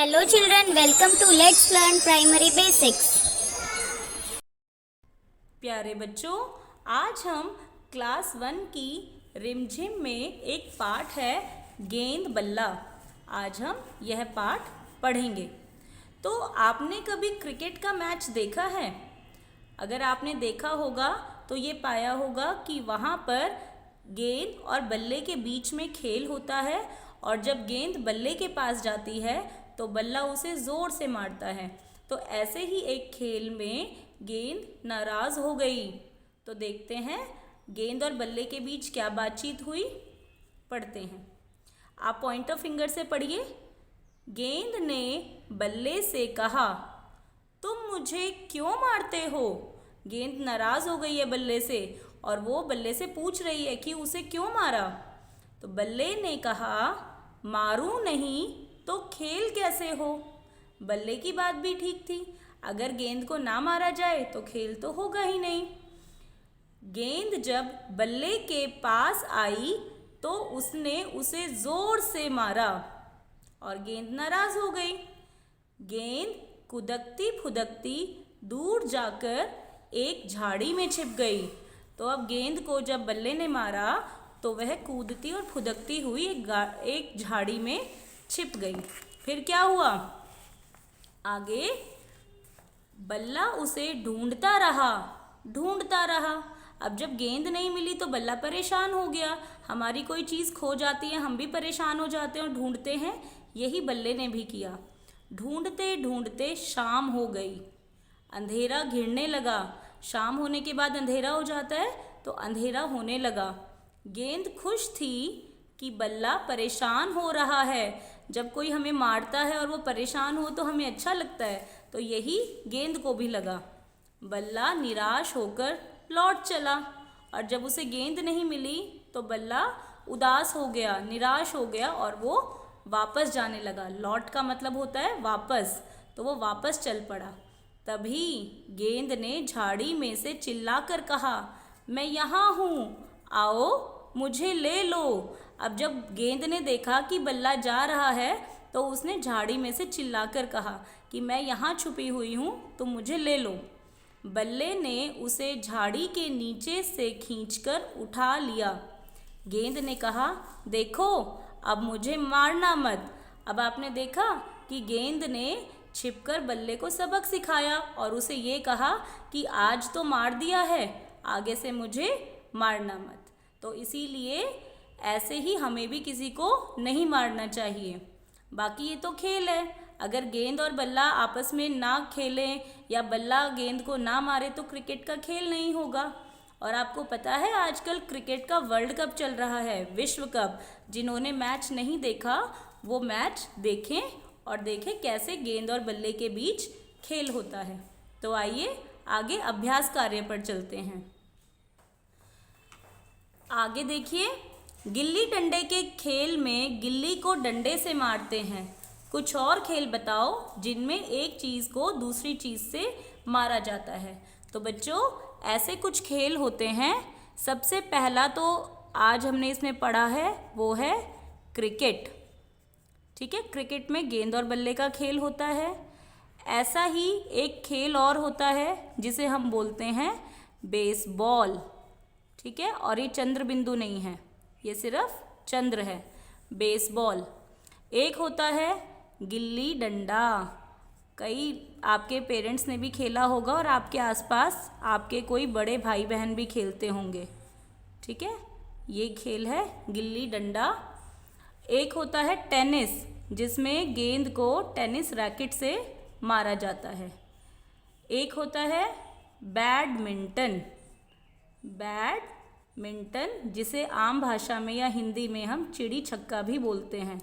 Hello children, welcome to Let's Learn Primary Basics. प्यारे बच्चों, आज हम क्लास 1 की रिमझिम में एक पाठ है गेंद बल्ला। आज हम यह पाठ पढ़ेंगे। तो आपने कभी क्रिकेट का मैच देखा है? अगर आपने देखा होगा तो ये पाया होगा कि वहाँ पर गेंद और बल्ले के बीच में खेल होता है और जब गेंद बल्ले के पास जाती है तो बल्ला उसे ज़ोर से मारता है। तो ऐसे ही एक खेल में गेंद नाराज़ हो गई। तो देखते हैं गेंद और बल्ले के बीच क्या बातचीत हुई। पढ़ते हैं। आप पॉइंट ऑफ फिंगर से पढ़िए। गेंद ने बल्ले से कहा, तुम मुझे क्यों मारते हो? गेंद नाराज़ हो गई है बल्ले से और वो बल्ले से पूछ रही है कि उसे क्यों मारा। तो बल्ले ने कहा, मारूं नहीं तो खेल कैसे हो? बल्ले की बात भी ठीक थी। अगर गेंद को ना मारा जाए तो खेल तो होगा ही नहीं। गेंद जब बल्ले के पास आई तो उसने उसे जोर से मारा और गेंद नाराज हो गई। गेंद कुदकती फुदकती दूर जाकर एक झाड़ी में छिप गई। तो अब गेंद को जब बल्ले ने मारा तो वह कूदती और फुदकती हुई एक झाड़ी में छिप गई। फिर क्या हुआ? आगे बल्ला उसे ढूंढता रहा। अब जब गेंद नहीं मिली तो बल्ला परेशान हो गया। हमारी कोई चीज़ खो जाती है, हम भी परेशान हो जाते हैं और ढूंढते हैं। यही बल्ले ने भी किया। ढूंढते ढूंढते शाम हो गई। अंधेरा घिरने लगा। शाम होने के बाद अंधेरा हो जाता है तो अंधेरा होने लगा। गेंद खुश थी कि बल्ला परेशान हो रहा है। जब कोई हमें मारता है और वो परेशान हो तो हमें अच्छा लगता है। तो यही गेंद को भी लगा। बल्ला निराश होकर लौट चला और जब उसे गेंद नहीं मिली तो बल्ला उदास हो गया, निराश हो गया और वो वापस जाने लगा। लौट का मतलब होता है वापस। तो वो वापस चल पड़ा। तभी गेंद ने झाड़ी में से चिल्लाकर कहा, मैं यहाँ हूँ, आओ मुझे ले लो। अब जब गेंद ने देखा कि बल्ला जा रहा है तो उसने झाड़ी में से चिल्लाकर कहा कि मैं यहाँ छुपी हुई हूँ, तुम मुझे ले लो। बल्ले ने उसे झाड़ी के नीचे से खींचकर उठा लिया। गेंद ने कहा, देखो अब मुझे मारना मत। अब आपने देखा कि गेंद ने छिपकर बल्ले को सबक सिखाया और उसे ये कहा कि आज तो मार दिया है, आगे से मुझे मारना मत। तो इसीलिए ऐसे ही हमें भी किसी को नहीं मारना चाहिए। बाकी ये तो खेल है। अगर गेंद और बल्ला आपस में ना खेलें या बल्ला गेंद को ना मारे तो क्रिकेट का खेल नहीं होगा। और आपको पता है आजकल क्रिकेट का वर्ल्ड कप चल रहा है, विश्व कप। जिन्होंने मैच नहीं देखा वो मैच देखें और देखें कैसे गेंद और बल्ले के बीच खेल होता है। तो आइए आगे अभ्यास कार्य पर चलते हैं। आगे देखिए, गिल्ली डंडे के खेल में गिल्ली को डंडे से मारते हैं। कुछ और खेल बताओ जिनमें एक चीज़ को दूसरी चीज़ से मारा जाता है। तो बच्चों ऐसे कुछ खेल होते हैं। सबसे पहला तो आज हमने इसमें पढ़ा है वो है क्रिकेट। ठीक है, क्रिकेट में गेंद और बल्ले का खेल होता है। ऐसा ही एक खेल और होता है जिसे हम बोलते हैं बेसबॉल। ठीक है, और ये चंद्र बिंदु नहीं है, ये सिर्फ चंद्र है। बेसबॉल। एक होता है गिल्ली डंडा। कई आपके पेरेंट्स ने भी खेला होगा और आपके आसपास आपके कोई बड़े भाई बहन भी खेलते होंगे। ठीक है, ये खेल है गिल्ली डंडा। एक होता है टेनिस, जिसमें गेंद को टेनिस रैकेट से मारा जाता है। एक होता है बैडमिंटन। जिसे आम भाषा में या हिंदी में हम चिड़ी छक्का भी बोलते हैं।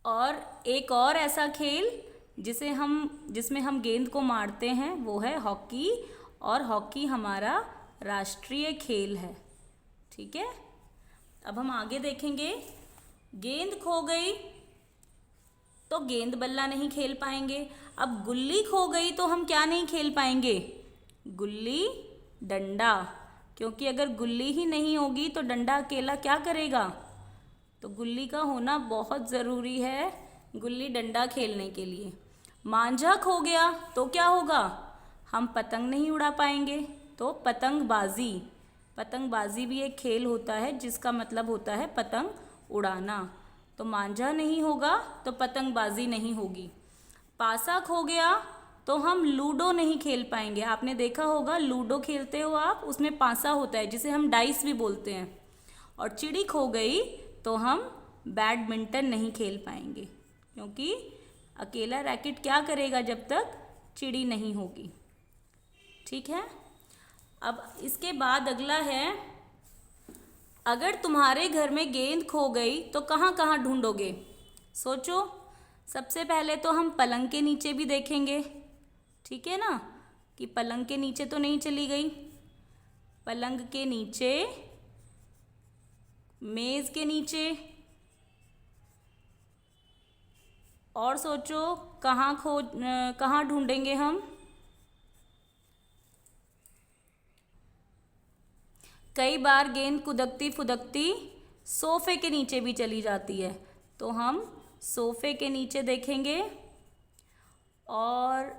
और एक और ऐसा खेल जिसमें हम गेंद को मारते हैं वो है हॉकी। और हॉकी हमारा राष्ट्रीय खेल है। ठीक है, अब हम आगे देखेंगे। गेंद खो गई तो गेंद बल्ला नहीं खेल पाएंगे। अब गुल्ली खो गई तो हम क्या नहीं खेल पाएंगे? गुल्ली डंडा। क्योंकि अगर गुल्ली ही नहीं होगी तो डंडा अकेला क्या करेगा? तो गुल्ली का होना बहुत ज़रूरी है गुल्ली डंडा खेलने के लिए। मांझा खो गया तो क्या होगा, हम पतंग नहीं उड़ा पाएंगे, तो पतंगबाजी। पतंगबाजी भी एक खेल होता है जिसका मतलब होता है पतंग उड़ाना। तो मांझा नहीं होगा तो पतंगबाजी नहीं होगी। पासा खो गया तो हम लूडो नहीं खेल पाएंगे। आपने देखा होगा लूडो खेलते हो आप, उसमें पासा होता है जिसे हम डाइस भी बोलते हैं। और चिड़ी खो गई तो हम बैडमिंटन नहीं खेल पाएंगे, क्योंकि अकेला रैकेट क्या करेगा जब तक चिड़ी नहीं होगी। ठीक है। अब इसके बाद अगला है, अगर तुम्हारे घर में गेंद खो गई तो कहाँ कहाँ ढूंढोगे। सोचो। सबसे पहले तो हम पलंग के नीचे भी देखेंगे, ठीक है ना, कि पलंग के नीचे तो नहीं चली गई। पलंग के नीचे, मेज़ के नीचे, और सोचो कहाँ ढूंढेंगे हम। कई बार गेंद कुदकती फुदकती सोफे के नीचे भी चली जाती है, तो हम सोफे के नीचे देखेंगे। और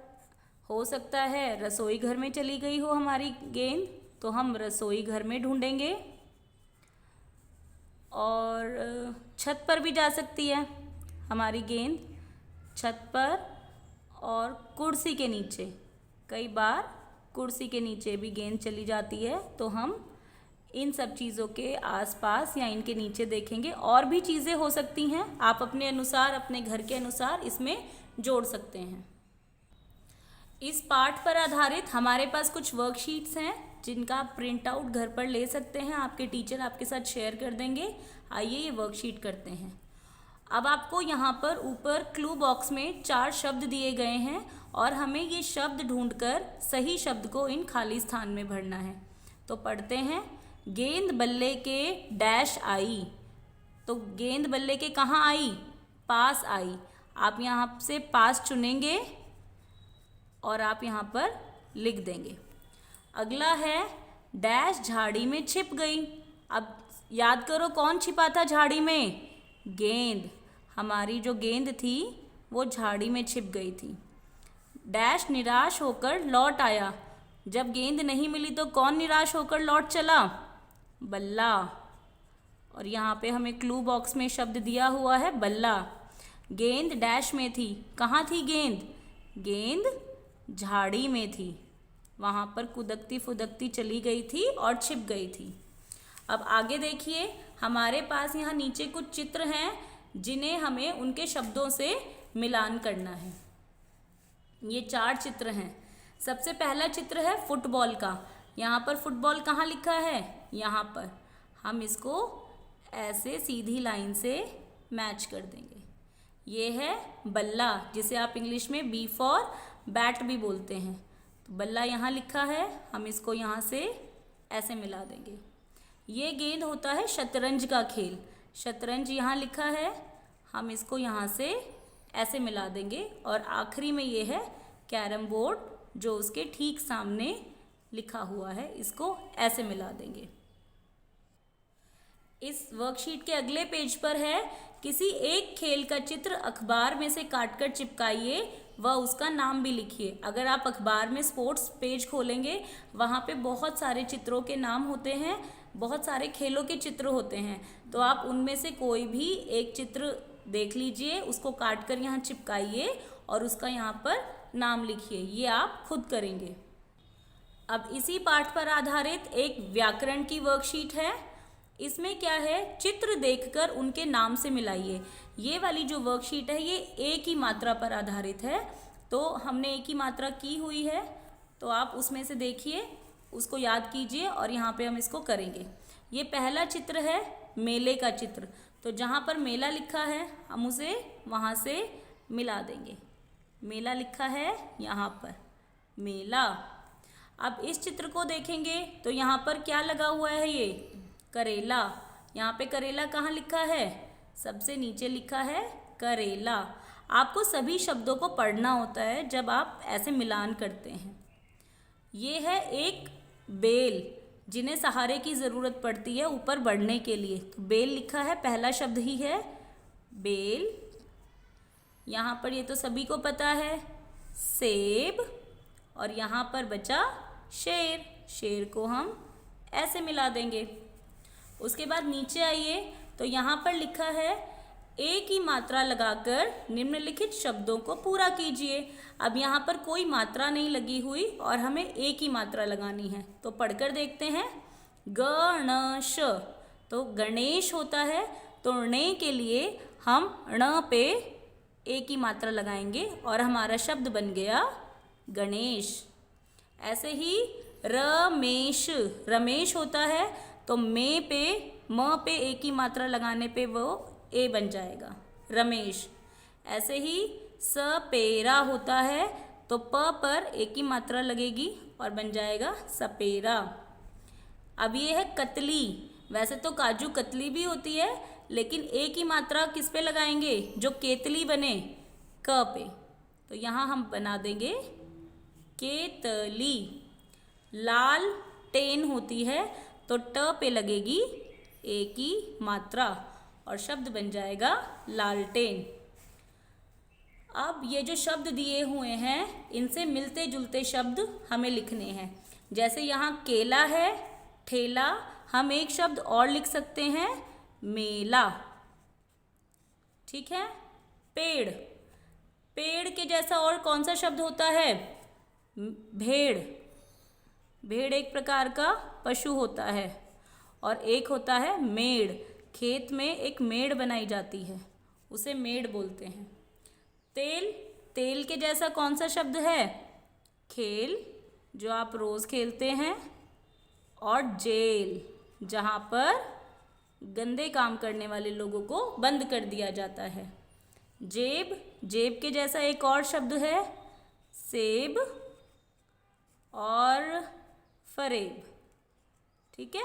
हो सकता है रसोई घर में चली गई हो हमारी गेंद, तो हम रसोई घर में ढूंढेंगे। और छत पर भी जा सकती है हमारी गेंद, छत पर और कुर्सी के नीचे। कई बार कुर्सी के नीचे भी गेंद चली जाती है, तो हम इन सब चीज़ों के आसपास या इनके नीचे देखेंगे। और भी चीज़ें हो सकती हैं, आप अपने अनुसार, अपने घर के अनुसार इसमें जोड़ सकते हैं। इस पाठ पर आधारित हमारे पास कुछ वर्कशीट्स हैं जिनका आप प्रिंट आउट घर पर ले सकते हैं, आपके टीचर आपके साथ शेयर कर देंगे। आइए ये वर्कशीट करते हैं। अब आपको यहाँ पर ऊपर क्लू बॉक्स में 4 शब्द दिए गए हैं और हमें ये शब्द ढूंढकर सही शब्द को इन खाली स्थान में भरना है। तो पढ़ते हैं, गेंद बल्ले के डैश आई। तो गेंद बल्ले के कहाँ आई, पास आई। आप यहाँ से पास चुनेंगे और आप यहाँ पर लिख देंगे। अगला है, डैश झाड़ी में छिप गई। अब याद करो कौन छिपा था झाड़ी में, गेंद। हमारी जो गेंद थी वो झाड़ी में छिप गई थी। डैश निराश होकर लौट आया। जब गेंद नहीं मिली तो कौन निराश होकर लौट चला, बल्ला। और यहाँ पे हमें क्लू बॉक्स में शब्द दिया हुआ है बल्ला। गेंद डैश में थी, कहाँ थी गेंद, गेंद झाड़ी में थी, वहाँ पर कुदकती फुदकती चली गई थी और छिप गई थी। अब आगे देखिए, हमारे पास यहाँ नीचे कुछ चित्र हैं जिन्हें हमें उनके शब्दों से मिलान करना है। ये 4 चित्र हैं। सबसे पहला चित्र है फुटबॉल का। यहाँ पर फुटबॉल कहाँ लिखा है, यहाँ पर। हम इसको ऐसे सीधी लाइन से मैच कर देंगे। ये है बल्ला, जिसे आप इंग्लिश में बी फॉर बैट भी बोलते हैं। तो बल्ला यहाँ लिखा है, हम इसको यहाँ से ऐसे मिला देंगे। ये गेंद होता है शतरंज का खेल। शतरंज यहाँ लिखा है, हम इसको यहाँ से ऐसे मिला देंगे। और आखिरी में ये है कैरम बोर्ड, जो उसके ठीक सामने लिखा हुआ है, इसको ऐसे मिला देंगे। इस वर्कशीट के अगले पेज पर है, किसी एक खेल का चित्र अखबार में से काटकर चिपकाइए व उसका नाम भी लिखिए। अगर आप अखबार में स्पोर्ट्स पेज खोलेंगे, वहाँ पे बहुत सारे चित्रों के नाम होते हैं, बहुत सारे खेलों के चित्र होते हैं। तो आप उनमें से कोई भी एक चित्र देख लीजिए, उसको काटकर यहाँ चिपकाइए और उसका यहाँ पर नाम लिखिए। ये आप खुद करेंगे। अब इसी पाठ पर आधारित एक व्याकरण की वर्कशीट है। इसमें क्या है, चित्र देखकर उनके नाम से मिलाइए। ये वाली जो वर्कशीट है ये एक ही मात्रा पर आधारित है, तो हमने एक ही मात्रा की हुई है, तो आप उसमें से देखिए, उसको याद कीजिए और यहाँ पे हम इसको करेंगे। ये पहला चित्र है मेले का चित्र, तो जहाँ पर मेला लिखा है हम उसे वहाँ से मिला देंगे। मेला लिखा है यहाँ पर, मेला। अब इस चित्र को देखेंगे तो यहाँ पर क्या लगा हुआ है, ये करेला। यहाँ पे करेला कहाँ लिखा है, सबसे नीचे लिखा है करेला। आपको सभी शब्दों को पढ़ना होता है जब आप ऐसे मिलान करते हैं। ये है एक बेल, जिन्हें सहारे की ज़रूरत पड़ती है ऊपर बढ़ने के लिए। तो बेल लिखा है, पहला शब्द ही है बेल। यहाँ पर ये तो सभी को पता है सेब, और यहाँ पर बचा शेर। शेर को हम ऐसे मिला देंगे। उसके बाद नीचे आइए तो यहाँ पर लिखा है ए की मात्रा लगाकर निम्नलिखित शब्दों को पूरा कीजिए। अब यहाँ पर कोई मात्रा नहीं लगी हुई और हमें ए की मात्रा लगानी है, तो पढ़कर देखते हैं। गणश, तो गणेश होता है, तो णे के लिए हम ण पे ए की मात्रा लगाएंगे और हमारा शब्द बन गया गणेश। ऐसे ही रमेश, रमेश होता है, तो मे पे म पे ए की मात्रा लगाने पे वो ए बन जाएगा रमेश। ऐसे ही सपेरा होता है, तो प पर ए की मात्रा लगेगी और बन जाएगा सपेरा। अब ये है कतली। वैसे तो काजू कतली भी होती है, लेकिन ए की मात्रा किस पे लगाएंगे जो केतली बने, क पे। तो यहाँ हम बना देंगे केतली। लाल टेन होती है, तो ट पे लगेगी ए की मात्रा और शब्द बन जाएगा लालटेन। अब ये जो शब्द दिए हुए हैं इनसे मिलते जुलते शब्द हमें लिखने हैं। जैसे यहाँ केला है, ठेला, हम एक शब्द और लिख सकते हैं मेला। ठीक है। पेड़, पेड़ के जैसा और कौन सा शब्द होता है, भेड़। भेड़ एक प्रकार का पशु होता है। और एक होता है मेड़, खेत में एक मेड़ बनाई जाती है, उसे मेड़ बोलते हैं। तेल, तेल के जैसा कौन सा शब्द है, खेल, जो आप रोज़ खेलते हैं। और जेल, जहाँ पर गंदे काम करने वाले लोगों को बंद कर दिया जाता है। जेब, जेब के जैसा एक और शब्द है सेब और फरेब। ठीक है।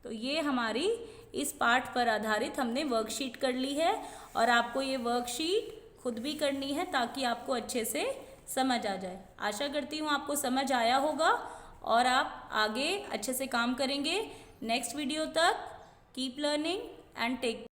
तो ये हमारी इस पाठ पर आधारित हमने वर्कशीट कर ली है, और आपको ये वर्कशीट खुद भी करनी है ताकि आपको अच्छे से समझ आ जाए। आशा करती हूँ आपको समझ आया होगा और आप आगे अच्छे से काम करेंगे। नेक्स्ट वीडियो तक कीप लर्निंग एंड टेक